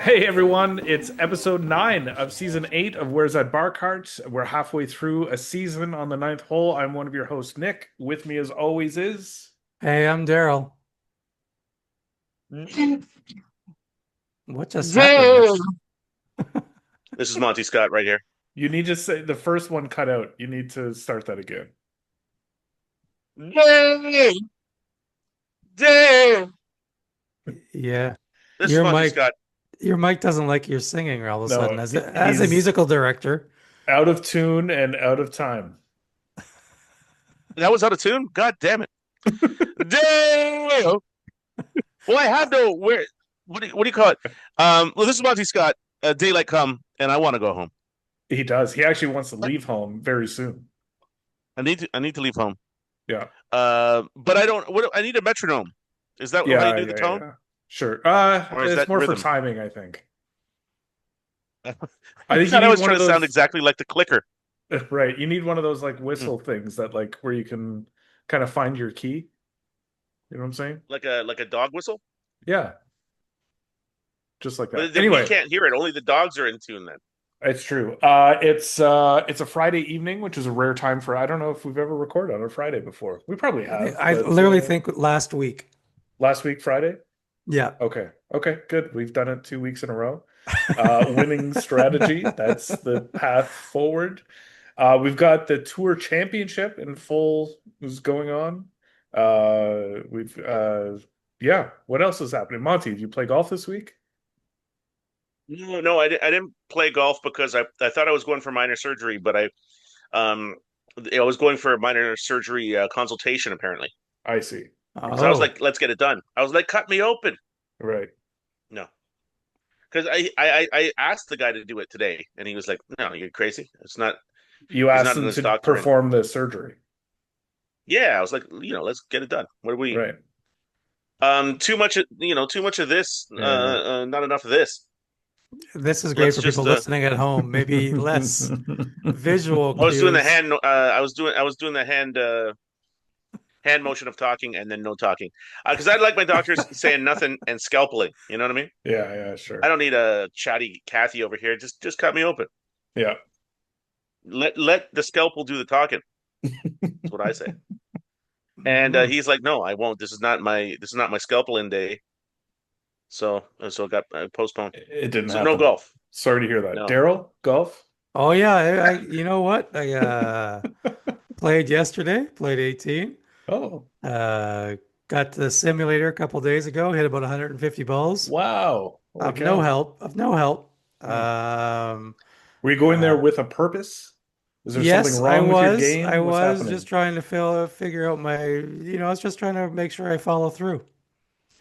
Hey everyone, it's episode 9 of season 8 of Where's That Bar Cart. We're halfway through a season on the ninth hole. I'm one of your hosts, Nick. With me as always is Hey, I'm Daryl. This What just happened there? is Monty Scott right here. you need to say the first one cut out. You need to start that again. Day, day. Yeah, This is your Monty mic, Scott. your mic doesn't like your singing all of a sudden. No, As a he's musical director, out of tune and out of time. That was out of tune. God damn it. Day. Well, I have no where. What do you call it? Well, this is Monty Scott. Daylight come, and I want to go home. He does. He actually wants to leave home very soon. I need to leave home. Yeah. But I don't. What I need a metronome. Is that how you Yeah, do the yeah, tone, yeah. Sure. or is It's that more for rhythm? timing, I think. I I think you thought I need was one trying of to sound those. exactly like the clicker. Right. You need one of those like Hmm. whistle things that like where you can kind of find your key. You know what I'm saying? Like a dog whistle. Yeah, just like that. But then we Anyway, can't hear it. Only the dogs are in tune then. it's true. It's a Friday evening, which is a rare time for I don't know if we've ever recorded on a Friday before. We probably have, I but literally think last week. last week Friday. Yeah, Okay. Okay, good. We've done it 2 weeks in a row. Winning strategy. That's the path forward. We've got the Tour Championship in full is going on. We've yeah. What else is happening? Monty, did you play golf this week? No, no, I didn't play golf because I thought I was going for minor surgery, but um I was going for a minor surgery consultation apparently I see. because I was oh, like, let's get it done. I was like, cut me open. Right. No, because I asked the guy to do it today, and he was like, no, you're crazy. It's not. You He's asked not them his to doctor, and perform the surgery. yeah, I was like, let's get it done. What are we? Right. Too much, too much of this, Yeah. not enough of this. this is great Let's for people just listening at home. Maybe less visual I was doing the cues. hand. I was doing the hand motion of talking and then no talking, because I like my doctors saying nothing and scalpeling. You know what I mean? Yeah, yeah, I sure. don't need a chatty Kathy over here. Just cut me open. Yeah. Let the scalpel do the talking. That's what I say. And Mhm. he's like, no, I won't. This is not my scalpel in day. So it got postponed. It didn't So no happen. golf. Sorry to hear that. No. Daryl, golf? Oh yeah, you know what? I played yesterday, played 18. Oh, Uh, got the simulator a couple days ago, hit about 150 balls. wow. Holy Of no cow. help, of no help. Hmm. Um, Were you going there uh, with a purpose? Is there something yes, I wrong with your was. I game? What's was just happening? trying to figure out I was just trying to make sure I follow through.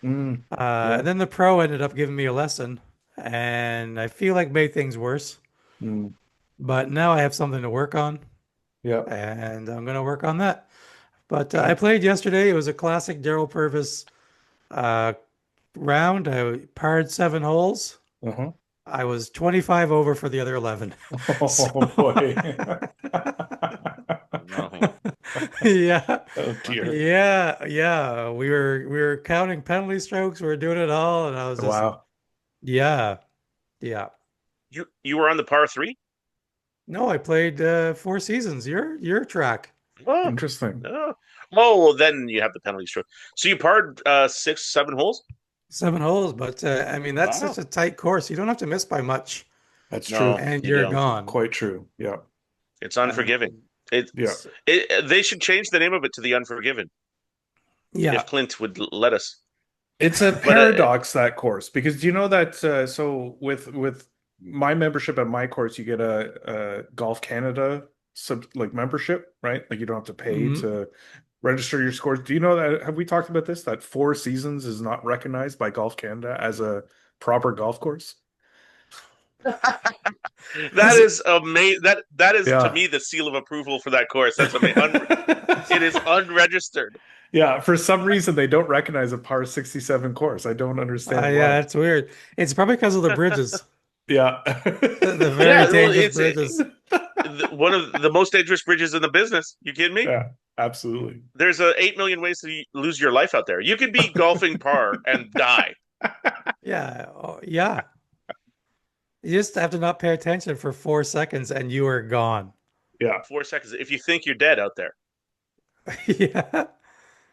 Mm, yeah. And then the pro ended up giving me a lesson, and I feel like made things worse. Mm, But now I have something to work on, yeah. and I'm gonna work on that. But I Okay. played yesterday. It was a classic Daryl Purvis uh, round. I parred 7 holes. Uh-huh. I was 25 over for the other 11. So Oh boy. No. yeah. Oh dear. Yeah. We were counting penalty strokes, we were doing it all, and I was just Wow. yeah. Yeah. You were on the par three? No, I played 4 seasons. Your track. Oh, Interesting. no. Oh, well, then you have the penalty stroke. So you parred 6, 7 holes? 7 holes, but I mean that's such Wow. a tight course. You don't have to miss by much, That's No, true. and you you're don't. gone. Quite true. Yeah. It's Um, unforgiving. It, Yeah. they should change the name of it to the Unforgiven if yeah. Clint would let us. It's a But paradox that course because do you know that so with my membership at my course you get a Golf Canada sub like membership, right? Like you don't have to pay Mhm. to register your scores. Do you know that have we talked about this that Four Seasons is not recognized by Golf Canada as a proper golf course? that Is it? is amazing. That is to Yeah. me the seal of approval for that course. That's amazing. It is unregistered. Yeah, for some reason they don't recognize a par 67 course. I don't understand why. Yeah, that's weird. It's probably because of the bridges, Yeah. the very Yeah, well, dangerous it's bridges. one of the most dangerous bridges in the business. You kidding me? Yeah, absolutely. There's 8 million ways to lose your life out there. You could be golfing par and die. Yeah. Oh, yeah. You just have to not pay attention for 4 seconds and you are gone. Yeah. 4 seconds. If you think you're dead out there, Yeah,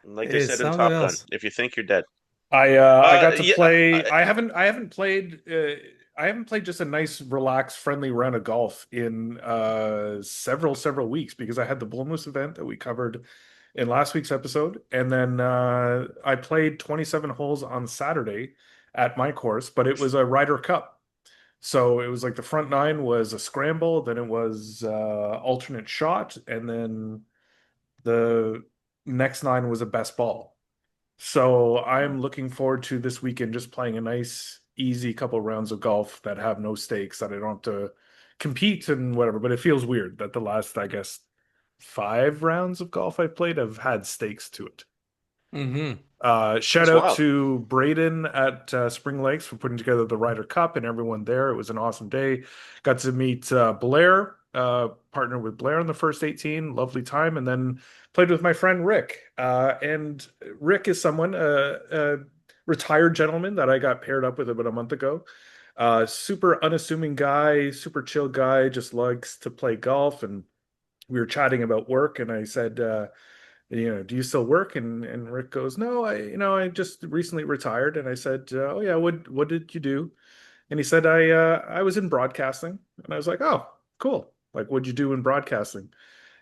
like they it's said in something Top Gun, else. if you think you're dead. I got to Yeah, play. I haven't played just a nice, relaxed, friendly round of golf in several weeks because I had the Bloomless event that we covered in last week's episode, and then I played 27 holes on Saturday at my course, but it was a Ryder Cup. So it was like the front nine was a scramble, then it was alternate shot, and then the next nine was a best ball. So I'm looking forward to this weekend just playing a nice, easy couple rounds of golf that have no stakes, that I don't have to compete and whatever. But it feels weird that the last, I guess, 5 rounds of golf I've played have had stakes to it. Hmm. Shout that's out wild. to Braden at Spring Lakes for putting together the Ryder Cup and everyone there. It was an awesome day. Got to meet Blair, partnered with Blair in the first 18. Lovely time. And then played with my friend Rick. And Rick is someone, a retired gentleman that I got paired up with about a month ago. Super unassuming guy, super chill guy, just likes to play golf. And we were chatting about work. And I said, do you still work? And Rick goes, no, I just recently retired. And I said, oh yeah, what did you do? And he said, I was in broadcasting. And I was like, oh, cool. Like, what'd you do in broadcasting?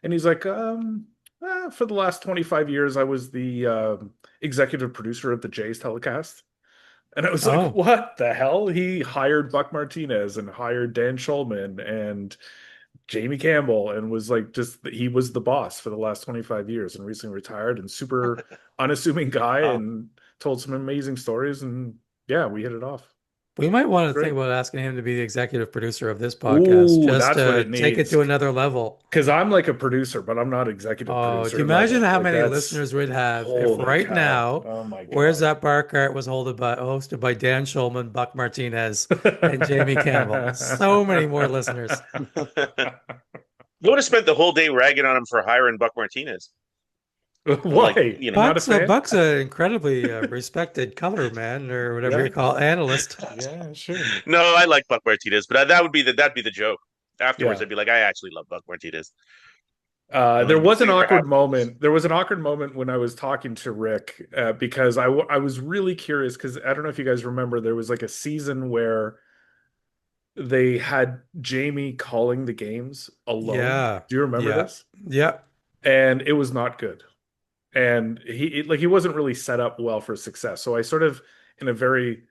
And he's like, for the last 25 years, I was the executive producer of the Jays telecast. And I was like, Oh, what the hell? He hired Buck Martinez and hired Dan Schulman and Jamie Campbell and was like just he was the boss for the last 25 years and recently retired and super unassuming guy Wow. and told some amazing stories and yeah, we hit it off. we might want to think Great. about asking him to be the executive producer of this podcast Ooh, just that's what to it take it needs. to another level. Because I'm like a producer, but I'm not executive Oh, do you producer imagine level. how Like many that's listeners we'd have if holy right cow. now, Oh my Where's God. That Bar Cart was hosted by Dan Schulman, Buck Martinez, and Jamie Campbell? So many more listeners. You would have spent the whole day ragging on him for hiring Buck Martinez. Like, Why? you know, Not a fan? Buck's an incredibly respected color man or whatever you Yeah. call it, analyst. Yeah, sure. no, I like Buck Martinez, but that would be that'd be the joke. Afterwards, Yeah. I'd be like, I actually love Buck Martinez. There Good was for an you for awkward having him. moment. There was an awkward moment when I was talking to Rick because I was really curious because I don't know if you guys remember there was like a season where they had Jamie calling the games alone. Yeah, Do you remember yeah, this? yeah. And it was not good. And he wasn't really set up well for success. So I sort of in a very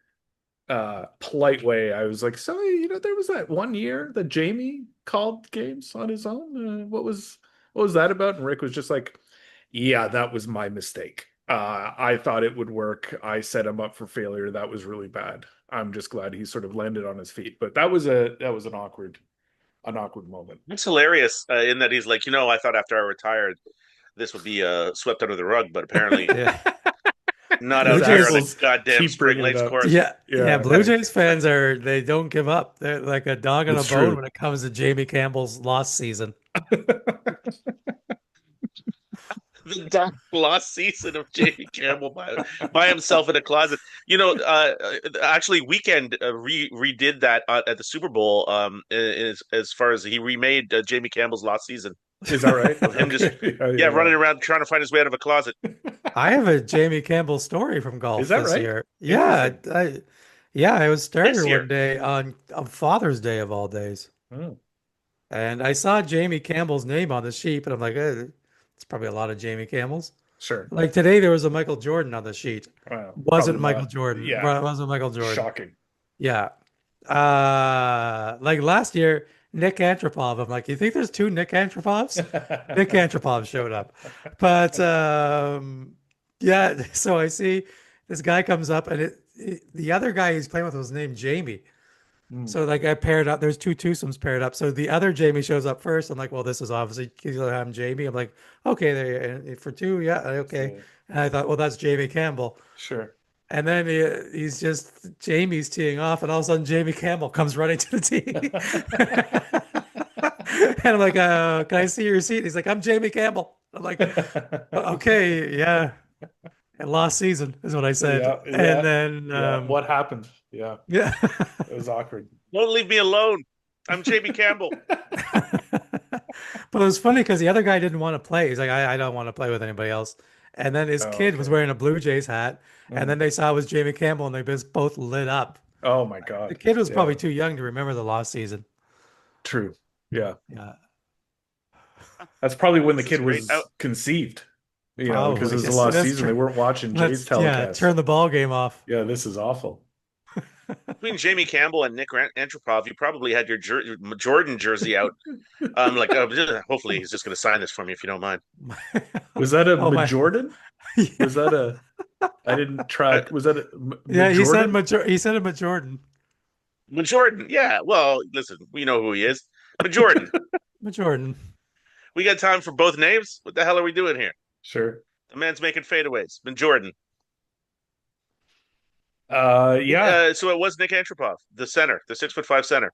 polite way I was like, so there was that one year that Jamie called games on his own. What was that about? And Rick was just like, yeah, that was my mistake. I thought it would work. I set him up for failure. That was really bad. I'm just glad he sort of landed on his feet. But that was an awkward moment. It's hilarious in that he's like, I thought after I retired, this would be swept under the rug, but apparently Yeah. not Blue out here on the Jays, Assholes goddamn keep Spring bringing it Lakes up. course. yeah, yeah. Yeah, Blue Jays fans they don't give up. They're like a dog on a it's bone when true. it comes to Jamie Campbell's lost season. The dark lost season of Jamie Campbell by himself in a closet. Actually, Weekend redid that at the Super Bowl. As far as he remade Jamie Campbell's lost season Is that right? of him just Okay. Yeah, yeah yeah, running around trying to find his way out of a closet. I have a Jamie Campbell story from Is golf that this right? year. Yeah, Interesting. I was This started one year. day on Father's Day of all days, Hmm. and I saw Jamie Campbell's name on the sheet, and I'm like, it's probably a lot of Jamie Campbells. Sure. Like today, there was a Michael Jordan on the sheet. Well, Wasn't probably Michael not. Jordan. Yeah. Wasn't Michael Jordan. Shocking. Yeah. Like last year, Nick Antropov. I'm like, you think there's two Nick Antropovs? Nick Antropov showed up. But yeah, so I see this guy comes up and the other guy he's playing with was named Jamie. Hmm. So like I paired up, there's two twosomes paired up. So the other Jamie shows up first. I'm like, well, this is obviously I'm Jamie. I'm like, okay, there and for two, yeah, okay. So, And I thought, well, that's Jamie Campbell. sure. And then he's just Jamie's teeing off, and all of a sudden Jamie Campbell comes running to the tee. And I'm like, can I see your seat? He's like, I'm Jamie Campbell. I'm like, okay, yeah. Last season is what I said. Yeah, And yeah, then, yeah. What happened? Yeah, yeah. it was awkward. Don't leave me alone. I'm Jamie Campbell. But it was funny because the other guy didn't want to play. He's like, I don't want to play with anybody else. And then his Oh, kid was okay. wearing a Blue Jays hat. And then Mm. they saw it was Jamie Campbell and they just both lit up. Oh my The God. kid was Yeah, probably too young to remember the lost season. true. Yeah, Yeah, that's probably when the This is kid great. was conceived. Because it probably. was the Yes, last that's season. They true. weren't watching Jay's Let's, yeah, telecast. turn the ball game off. Yeah, this is awful. Between Jamie Campbell and Nick Antropov, you probably had your Jordan jersey out. Like, hopefully he's just going to sign this for me if you don't mind. Was that a Oh my. Majordan? Was that a? I didn't Uh, track. Was that a Yeah, Majordan? He said it Majordan. Jordan, yeah. Well, listen, we know who he is. But Jordan, Majordan. we got time for both names. What the hell are we doing here? Sure. The man's making fadeaways. Been Jordan. Yeah. So it was Nick Antropov, the center, the 6'5" center.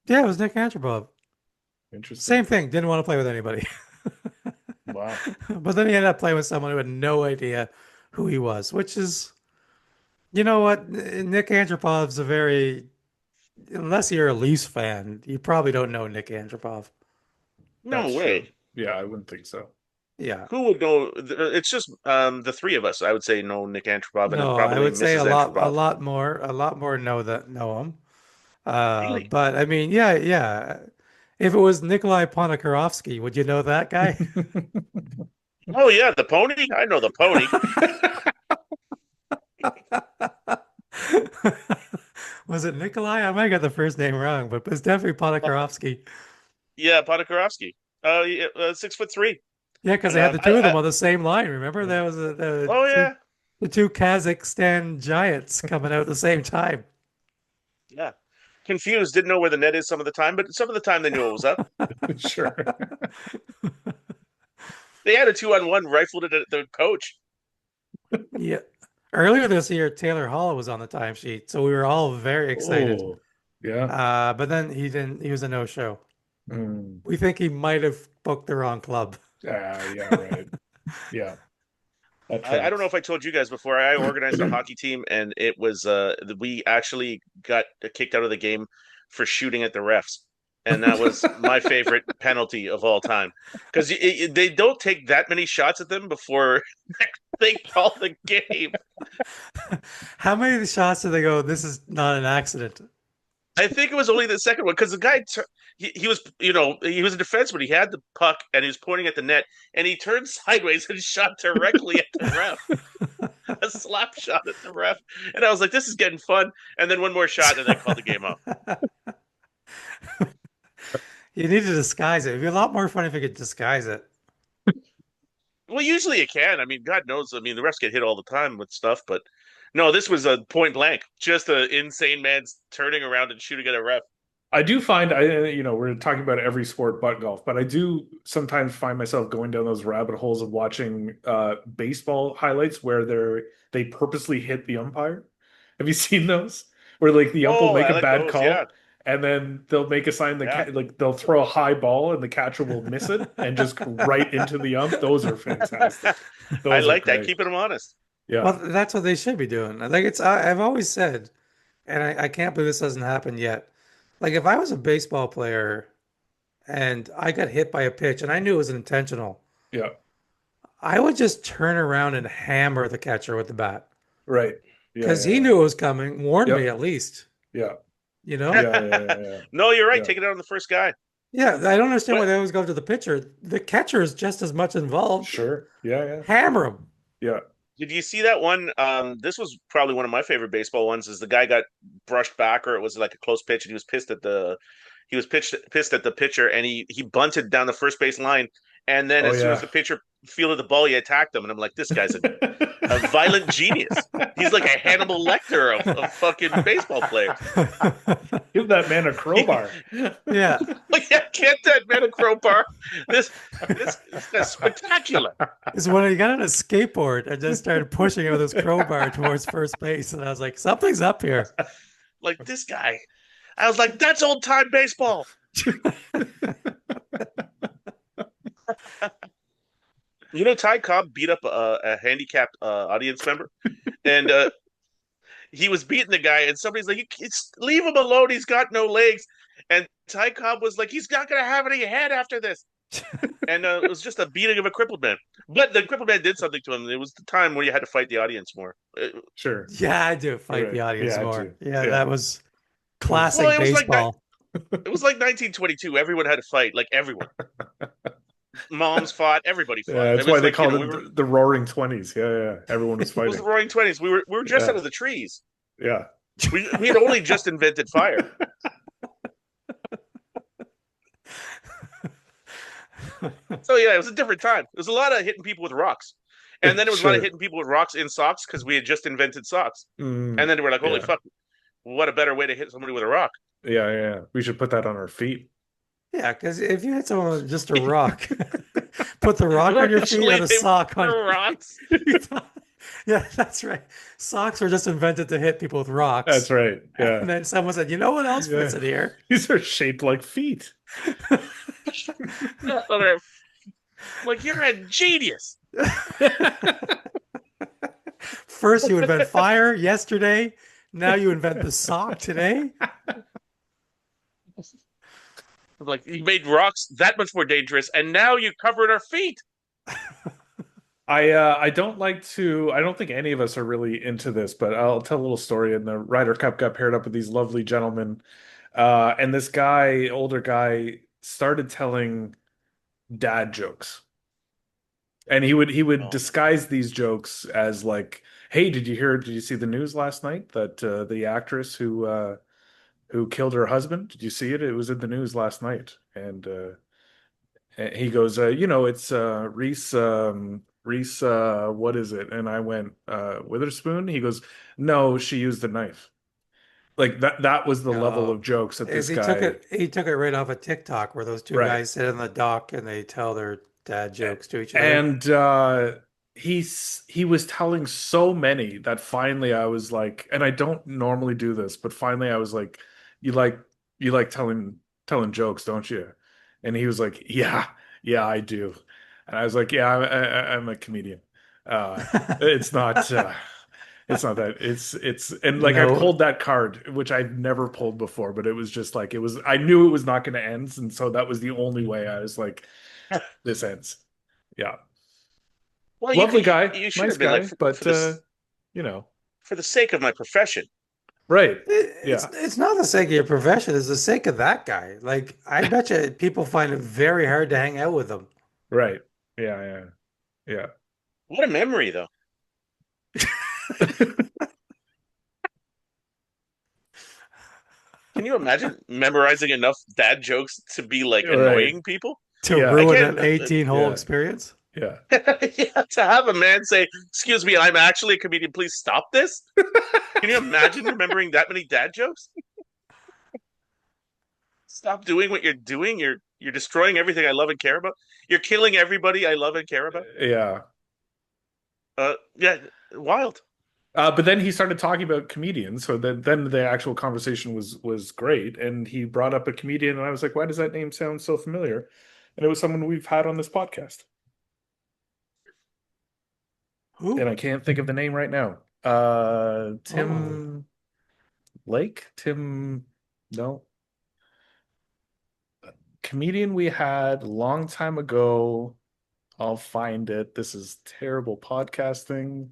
Yeah, it was Nick Antropov. Interesting. Same thing. Didn't want to play with anybody. Wow. But then he ended up playing with someone who had no idea who he was, which is, you know what? Nick Antropov's a very, unless you're a Leafs fan, you probably don't know Nick Antropov. No That's true. way. Yeah, I wouldn't think so. Yeah. Who would know? It's just the three of us. I would say know Nick Antropov, and then No, I probably would say Mrs. a Antropov. lot more know him. Really? But I mean, yeah, yeah. If it was Nikolai Ponikarovsky, would you know that guy? Oh yeah, the pony. I know the pony. Was it Nikolai? I might get the first name wrong, but it's definitely Ponikarovsky. Yeah, Ponikarovsky. Yeah, 6'3". Yeah, because And they had the two of them I on the same line. Remember, there was oh yeah, the two Kazakhstan giants coming out at the same time. yeah. Confused, didn't know where the net is some of the time, but some of the time they knew it was up. Sure. They had a 2-on-1, rifled it at the coach. Yeah. Earlier this year, Taylor Hall was on the timesheet, so we were all very excited. Oh, yeah. But then he didn't. He was a no-show. Mm. We think he might have booked the wrong club. Yeah, right. Yeah, that I don't know tracks. if I told you guys before. I organized a hockey team, and it was we actually got kicked out of the game for shooting at the refs, and that was my favorite penalty of all time because they don't take that many shots at them before they call the game. How many shots did they go? This is not an accident. I think it was only the second one because the guy he was he was a defenseman. He had the puck and he was pointing at the net, and he turned sideways and shot directly at the ref. A slap shot at the ref, and I was like, "This is getting fun." And then one more shot, and then called the game off. You need to disguise it. It'd be a lot more fun if you could disguise it. Well, usually you can. I mean, God knows. I mean, the refs get hit all the time with stuff, but no, this was a point blank, just an insane man turning around and shooting at a ref. I do find we're talking about every sport but golf, but I do sometimes find myself going down those rabbit holes of watching baseball highlights where they purposely hit the umpire. Have you seen those? Where like the ump will Oh, make I a like bad those. Yeah, call and then they'll make a sign yeah. like they'll throw a high ball and the catcher will miss it and just right into the ump. Those are fantastic. I Those are like that. great. Keeping them honest. Well, Yeah. that's what they should be doing. Like I've always said, and I can't believe this hasn't happened yet. Like if I was a baseball player and I got hit by a pitch and I knew it was intentional, Yeah. I would just turn around and hammer the catcher with the bat Right. Yeah, because yeah, he yeah. knew it was coming, warned me Yep. at least, Yeah. you know? Yeah, yeah, yeah, yeah. No, you're right. Yeah. Take it out on the first guy. Yeah, I don't understand why But they always go to the pitcher. The catcher is just as much involved. Sure. Yeah, yeah. Hammer him. Yeah. did you see that one? This was probably one of my favorite baseball ones. Is the guy got brushed back, or it was like a close pitch, and he was pissed at the pitcher, and he bunted down the first base line, and then Oh as soon as yeah. the pitcher fielded the ball, he attacked him, and I'm like, this guy's a violent genius. He's like a Hannibal Lecter of fucking baseball players. Give that man a crowbar. Yeah. Like, yeah, get that man a crowbar. This is spectacular. Is when he got on a skateboard and just started pushing it with his crowbar towards first base. And I was like, something's up here. Like this guy. I was like, that's old time baseball. You know, Ty Cobb beat up a handicapped audience member, and he was beating the guy, and somebody's like, leave him alone. He's got no legs." And Ty Cobb was like, "He's not going to have any head after this." And it was just a beating of a crippled man. But the crippled man did something to him. It was the time where you had to fight the audience more. Sure. Yeah, I do fight Right. the audience Yeah, I more. do. Yeah, Yeah. that was It's- Well, classic baseball. it was like 1922. Everyone had to fight, like everyone. Moms fought, everybody fought. Yeah, It that's why was they like, you called know, it the Roaring Twenties. Yeah, yeah. Everyone was it was the fighting. Roaring Twenties. We were just out Yeah, of the trees. yeah. We had only just invented fire. So yeah, it was a different time. It was a lot of hitting people with rocks, and then it was a lot of Sure. hitting people with rocks in socks because we had just invented socks. And Mm, then we're like, holy yeah, fuck, what a better way to hit somebody with a rock? yeah, yeah. We should put that on our feet. Yeah, because if you hit someone with just a rock, put the rock on your feet Eventually, and a they sock on were rocks. your feet. Yeah, that's right. Socks were just invented to hit people with rocks. That's right. And Yeah, then someone said, you know what else fits yeah. in here? These are shaped like feet. Like you're a genius. First you invent fire yesterday. Now you invent the sock today. Like you made rocks that much more dangerous, and now you covered our feet. I don't like to I don't think any of us are really into this, but I'll tell a little story. And the Ryder Cup got paired up with these lovely gentlemen. And this guy, older guy, started telling dad jokes. And he would Oh, disguise these jokes as like, "Hey, did you see the news last night that the actress who killed her husband? Did you see it? It was in the news last night." And he goes, it's Reese, what is it? And I went, Witherspoon. He goes, "No, she used a knife." Like that was the level Oh, of jokes that is this guy, he took it right off of TikTok where those two right? guys sit on the dock and they tell their dad jokes to each other. And he was telling so many that finally I was like, and I don't normally do this, but finally I was like, "You like you like telling jokes, don't you?" And he was like, "Yeah, yeah, I do." And I was like, "Yeah, I'm a comedian. Uh, it's not it's not that it's and like I No, pulled that card, which I've never pulled before, but it was just like it was. I knew it was not going to end, and so that was the only way I was like, this ends. Yeah. well, Lovely guy, you should nice have been like guy, but for this you know, for the sake of my profession. right. it's Yeah, it's not the sake of your profession, it's the sake of that guy. Like I bet you people find it very hard to hang out with him. right. Yeah, yeah, What a memory, though. yeah. Can you imagine memorizing enough dad jokes to be like Right. annoying people? To Yeah, I ruin can't. an 18-hole yeah, experience. yeah. Yeah, to have a man say, "Excuse me, I'm actually a comedian. Please stop this." Can you imagine remembering that many dad jokes? Stop doing what you're doing. You're destroying everything I love and care about. You're killing everybody I love and care about. Yeah. Yeah, wild. But then he started talking about comedians, so then the actual conversation was great, and he brought up a comedian, and I was like, "Why does that name sound so familiar?" And it was someone we've had on this podcast, and Who? I can't think of the name right now. Oh, Tim Lake? Tim? No, comedian we had a long time ago. I'll find it. This is terrible podcasting.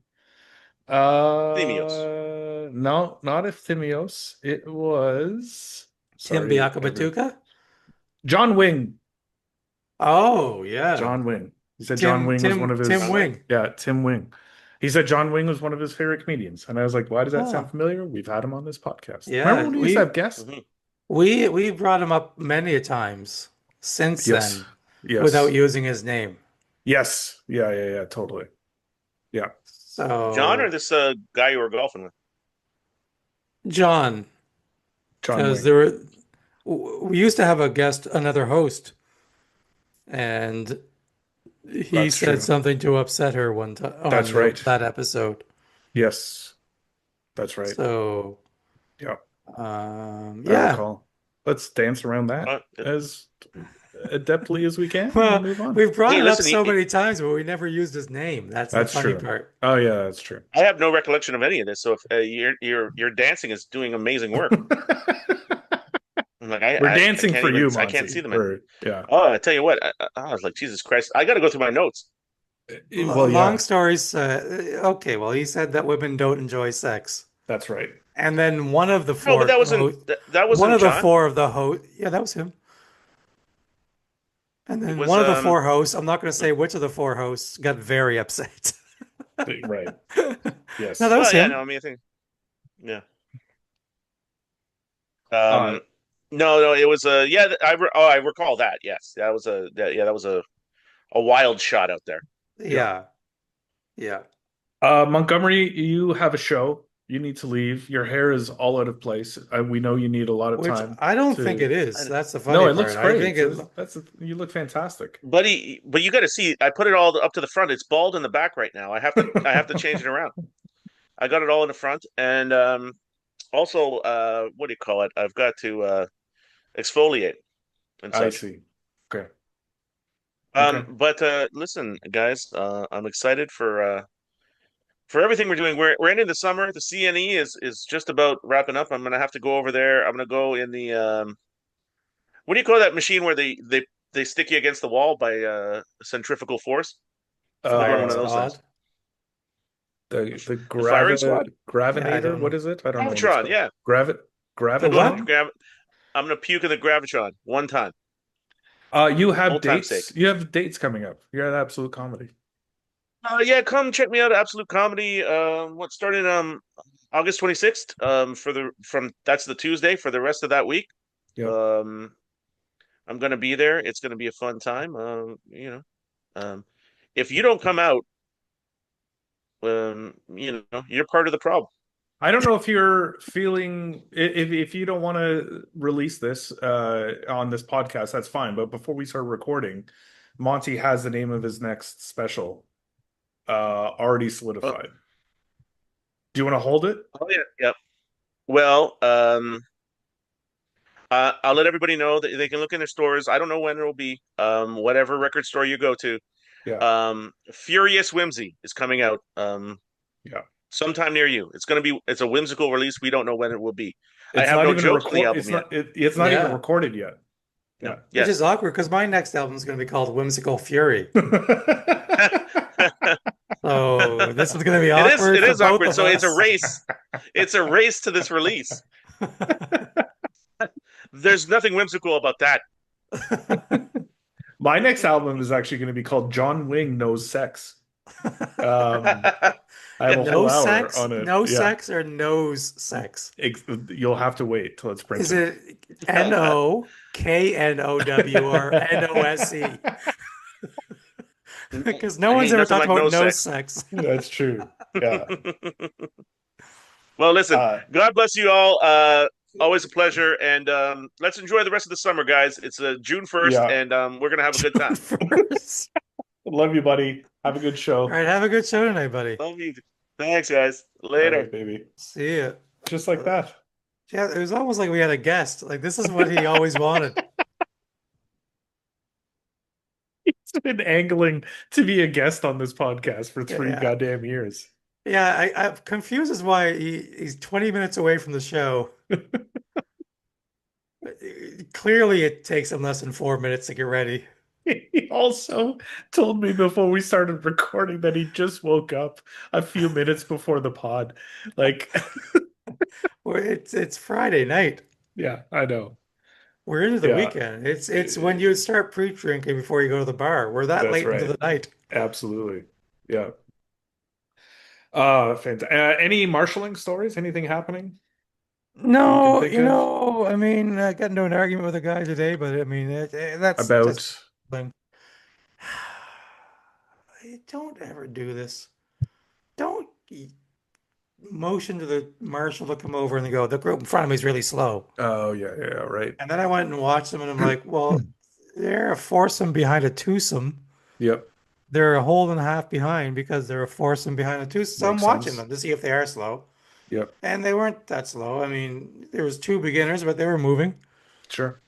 Themios. No, not Ephthimios. It was, Tim sorry, Biakabatuka? John Wing. Oh, yeah. John Wing. He said John Wing was one of Tim John his, Wayne. Wing. yeah, Tim Wing. He said John Wing was one of his favorite comedians. And I was like, why does that sound Oh, familiar? We've had him on this podcast. Remember yeah. when we used to have guests? Hmm. We brought him up many a times since Yes. then without Yes. using his name. Yes. Yeah, yeah, yeah, totally. Yeah. John or So this guy you were golfing with? John, John because Wing. we used to have a guest, another host, and he That's said true. something to upset her one time That's on right. that episode. Yes. That's right. So, Yeah. I yeah, recall. Let's dance around that Uh, as adeptly as we can and Well, move on. we've brought Hey, it up listen, so many times, but we never used his name. That's the That's funny true. part. Oh yeah, that's true. I have no recollection of any of this. So if your dancing is doing amazing work, I'm like We're I dancing can't for even you, I can't see Monty. them. We're yeah. Oh, I tell you what, I was like, Jesus Christ, I got to go through my notes. Well, Long yeah, stories. Okay, well, he said that women don't enjoy sex. that's right. And then one of the No, but four hosts, that one wasn't of the John. four of the host, yeah, that was him. And It then was one of the four hosts, I'm not going to say which of the four hosts, got very upset. Right. No, Yes. that was well, yeah, no, him. I mean, I think yeah. Uh, Um, no, it was yeah. I recall that. Yes, that was a wild shot out there. yeah. Yeah, yeah. Montgomery, you have a show. You need to leave. Your hair is all out of place. We know you need a lot of Which time I don't think it to. is. That's the No, funny it looks part. I think great. it. You look fantastic. But you got to see. I put it all up to the front. It's bald in the back right now. I have to change it around. I got it all in the front, and also what do you call it? I've got to exfoliate and I such. see. Okay. Okay. But listen, guys, I'm excited for everything we're doing. We're ending the summer. The CNE is just about wrapping up. I'm gonna have to go over there. I'm gonna go in the what do you call that machine where they stick you against the wall by centrifugal force? I'm gonna go in Firing one of Uh, those squad. things. the The firing squad? Yeah, I gravinator. don't What know. is it? I don't know what it's Gravitron, called. yeah. I'm The gonna go in the what? Gravitron. I'm gonna puke in the gravitron one time. You have Old time's sake. dates. You have dates coming up. You're at Absolute Comedy. Yeah, come check me out at Absolute Comedy. What starting August 26th. For the from that's the Tuesday for the rest of that week. Yep. Um, I'm gonna be there. It's gonna be a fun time. If you don't come out, you're part of the problem. I don't know if you're feeling if you don't want to release this on this podcast, that's fine. But before we start recording, Monty has the name of his next special already Oh, solidified. Do you want to hold it? oh yeah, yeah. Well, I'll let everybody know that they can look in their stores. I don't know when it will be. Whatever record store you go to. Yeah. Furious Whimsy is coming out. Yeah. Sometime near you. It's a whimsical release. We don't know when it will be. I It's have not no even a jokes for the record. album yet. It's not even Yeah. recorded yet. No. Yeah. Which is Yes. awkward because my next album is going to be called Whimsical Fury. So this is going to be awkward It for is both awkward. of So it's a us. race. It's a race to this release. There's nothing whimsical about that. My next album is actually going to be called John Wing Knows Sex. Um, I have a No whole hour sex, on it. no Yeah. sex, or nose sex. You'll have to wait till it's Is printed. it Know or NOSE? Because no one's Ain't ever nothing talked like about no no sex. sex. That's true. Yeah. Well, listen, Uh, God bless you all. Always a pleasure. And let's enjoy the rest of the summer, guys. It's June 1st, yeah. and we're going to have a good June time. 1st. Love you, buddy. Have a good All show. right, have a good show tonight, buddy. Love you. Thanks, guys. All Later. right, baby. See ya. Just like that. Yeah, it was almost like we had a guest. Like this is what he always wanted. He's been angling to be a guest on this podcast for 3 Yeah. goddamn years. Yeah, I'm confused as why he's 20 minutes away from the show. Clearly, it takes him less than 4 minutes to get ready. He also told me before we started recording that he just woke up a few minutes before the pod. Like, Well, it's Friday night. yeah, I know. We're into the Yeah, weekend. It's when you start pre-drinking before you go to the bar. We're that that's late into right. the night. Absolutely. Yeah. Fantastic. Any marshalling stories? Anything happening that you can No, think of I mean, I got into an argument with a guy today, but I mean, that's just about? thing. Don't ever do this. Don't motion to the marshal to come over and they go, the group in front of me is really slow. Oh yeah, yeah, right. And then I went and watched them and I'm like, well, they're a foursome behind a twosome. Yep, They're a hole and a half behind because they're a foursome behind a twosome. So I'm makes watching sense. them to see if they are slow. Yep, And they weren't that slow. I mean, there was two beginners, but they were moving. sure.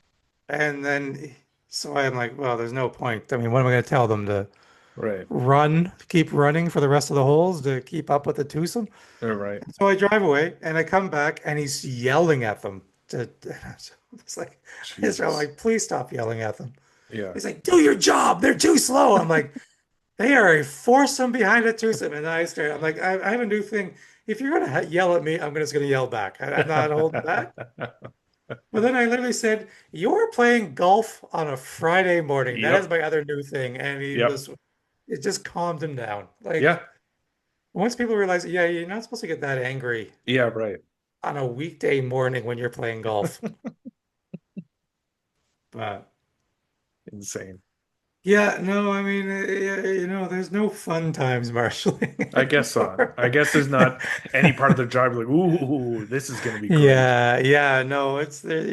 And then So I'm like, well, there's no point. I mean, what am I going to tell them to Right. keep running for the rest of the holes to keep up with the twosome? Right. So I drive away and I come back and he's yelling at them. It's like, I'm Jesus. like, please stop yelling at them. Yeah. He's like, do your job. They're too slow. I'm like, they are a foursome behind a twosome. And I'm like, I have a new thing. If you're going to yell at me, I'm just going to yell back. I'm not holding back. But then I literally said, you're playing golf on a Friday morning. That is Yep. my other new thing. And Yep. it just calmed him down. Like, Yeah. once people realize, yeah, you're not supposed to get that angry Yeah, right. on a weekday morning when you're playing golf. But Insane. yeah, no, I mean, there's no fun times marshaling I guess not. anymore. I guess there's not any part of the job like, ooh, this is gonna be great. Yeah, yeah, no, it's there,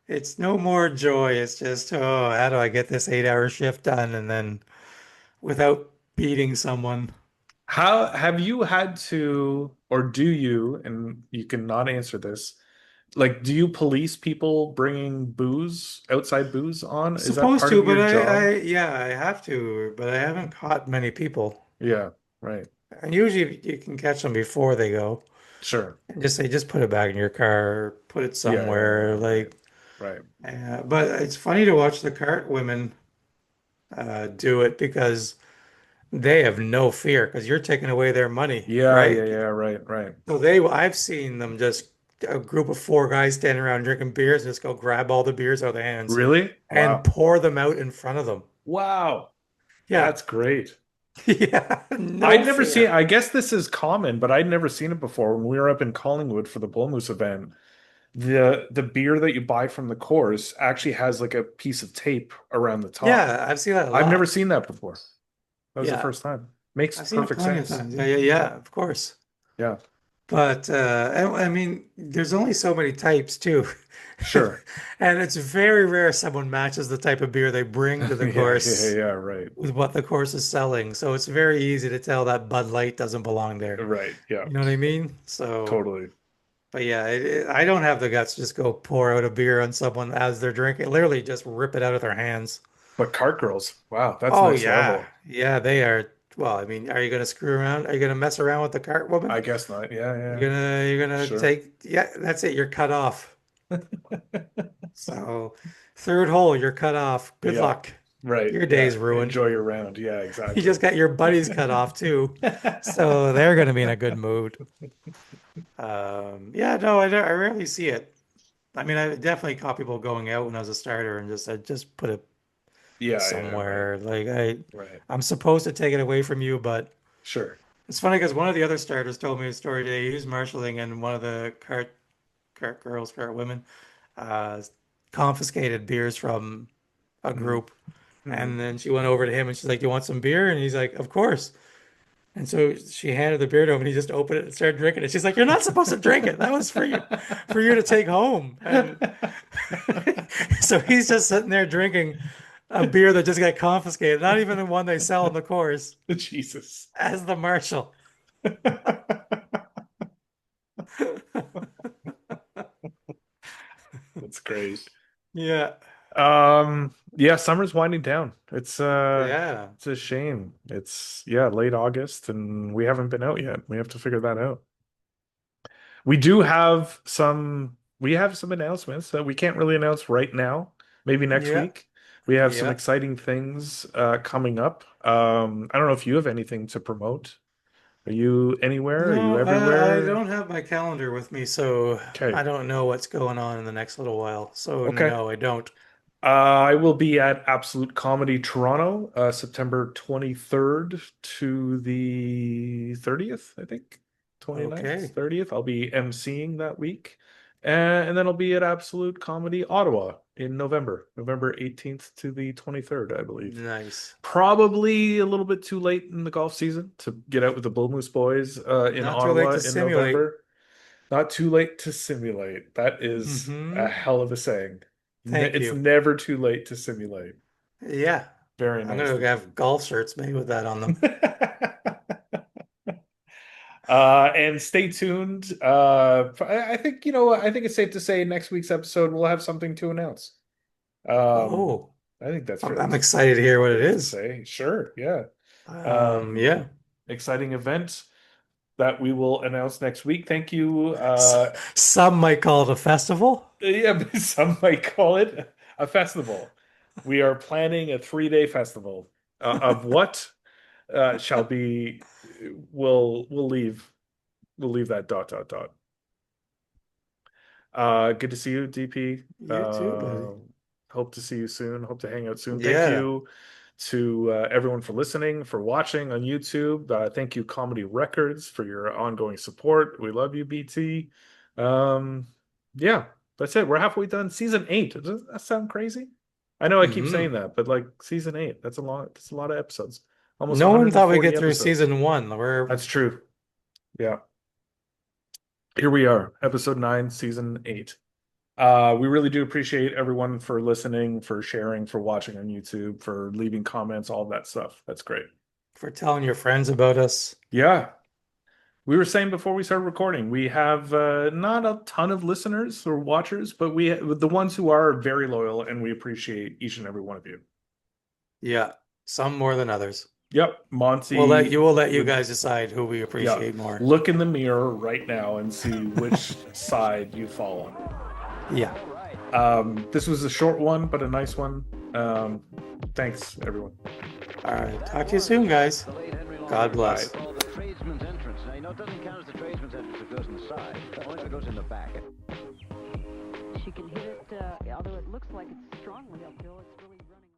it's no more joy. It's just, oh, how do I get this 8-hour shift done and then without beating someone? How have you had to, or do you, and you cannot answer this, like, do you police people bringing booze, outside booze on? Is that Supposed part to, of your but job? yeah, I have to, but I haven't caught many people. Yeah, right. And usually you can catch them before they go. Sure. And just say, just put it back in your car, put it Yeah, yeah, somewhere. yeah, right. Like, Right. but it's funny to watch the cart women do it because they have no fear because you're taking away their money, Yeah, yeah, right? yeah, right, right. So I've seen them just a group of four guys standing around drinking beers and just go grab all the beers out of their hands Really? and Wow. pour them out in front of them. Wow. Yeah. That's great. Yeah. No I'd never seen, fear. I guess this is common, but I'd never seen it before. When we were up in Collingwood for the Bull Moose event, the beer that you buy from the course actually has like a piece of tape around the top. Yeah, I've seen that a I've never lot. seen that before. That was the Yeah. first time. Makes I've seen it perfect plenty of sense. times. Yeah, yeah, yeah, of course. Yeah, But I mean, there's only so many types too. sure. And it's very rare someone matches the type of beer they bring to the Yeah, yeah, course yeah, right. with what the course is selling. So it's very easy to tell that Bud Light doesn't belong there. Right. Yeah, You know what I mean? So, totally. but yeah, I don't have the guts to just go pour out a beer on someone as they're drinking. Literally just rip it out of their hands. But cart girls, wow, that's Oh next yeah. level. Yeah, they are. Well, I mean, are you going to screw around? Are you going to mess around with the cart woman? I guess not. Yeah, yeah, You're gonna sure. take, yeah, that's it. You're cut off. So third hole, you're cut off. Good Yeah, luck. right. Your Yeah, day's ruined. enjoy your round. Yeah, You exactly. just got your buddies cut off too. So they're gonna be in a good mood. Yeah, no, I rarely see it. I mean, I definitely caught people going out when I was a starter and just said, just put it Yeah, yeah, right, somewhere. Like right. I'm supposed to take it away from you, but Sure. it's funny because one of the other starters told me a story today. He was marshaling and one of the cart girls, cart women, uh, confiscated beers from a Mm, group. mm. And then she went over to him and she's like, "You want some beer?" And he's like, "Of course." And so she handed the beer to him and he just opened it and started drinking it. She's like, "You're not supposed to drink it. That was for you to take home." And so he's just sitting there drinking a beer that just got confiscated, not even the one they sell in the course, Jesus. as the marshal. That's great. Yeah. Yeah, summer's winding down. Yeah. It's a shame. It's yeah, late August and we haven't been out yet. We have to figure that out. We have some announcements that we can't really announce right now. Maybe next Yeah. week. We have some Yeah. exciting things coming up. I don't know if you have anything to promote. Are you anywhere? Are you No, I everywhere? don't have my calendar with me, so Okay. I don't know what's going on in the next little while. So Okay. no, I don't. I will be at Absolute Comedy Toronto, September 23rd to the 30th, I think. 29th, Okay. 30th. I'll be emceeing that week. And then I'll be at Absolute Comedy Ottawa in November, November 18th to the 23rd, I believe. Nice. Probably a little bit too late in the golf season to get out with the Bull Moose boys in Not too late Ottawa to in simulate. November. Not too late to simulate. That is a Hmm. hell of a saying. Thank It's you. never too late to simulate. Yeah. Very I'm gonna nicely have put. golf shirts made with that on them. And stay tuned. I think, I think it's safe to say next week's episode we'll have something to announce. Oh, I think that's I'm excited to hear what it fair to is. say. Sure, yeah. Um, Yeah. exciting event that we will announce next week. Thank you. Some might call it a festival. Yeah, but some might call it a festival. We are planning a 3-day festival of what shall be. We'll leave. We'll leave that dot dot dot. Good to see you, DP. You too, buddy. Hope to see you soon. Hope to hang out soon. Thank Yeah. you to everyone for listening, for watching on YouTube. Thank you, Comedy Records, for your ongoing support. We love you, BT. Um, yeah, that's it. We're halfway done. Season 8. Does that sound crazy? I know I keep saying that, but like season 8, that's a lot. That's a lot of episodes. Almost No one thought we'd 140 get through episodes. season one. We're That's true. Yeah. Here we are, episode 9, season 8. We really do appreciate everyone for listening, for sharing, for watching on YouTube, for leaving comments, all that stuff. That's great. for telling your friends about us. Yeah. We were saying before we started recording, we have not a ton of listeners or watchers, but the ones who are very loyal, and we appreciate each and every one of you. Yeah. Some more than others. Yep, Monty. We'll let you would- guys decide who we yeah, appreciate more. look in the mirror right now and see which side you fall on. Yeah. This was a short one, but a nice one. Thanks, everyone. All right. Talk to you soon, guys. God bless. Bye. The tradesman's entrance. Now, you know, it doesn't count as the tradesman's entrance if it goes in the side. Only if it goes in the back. She can hit it, although it looks like it's strongly uphill, it's really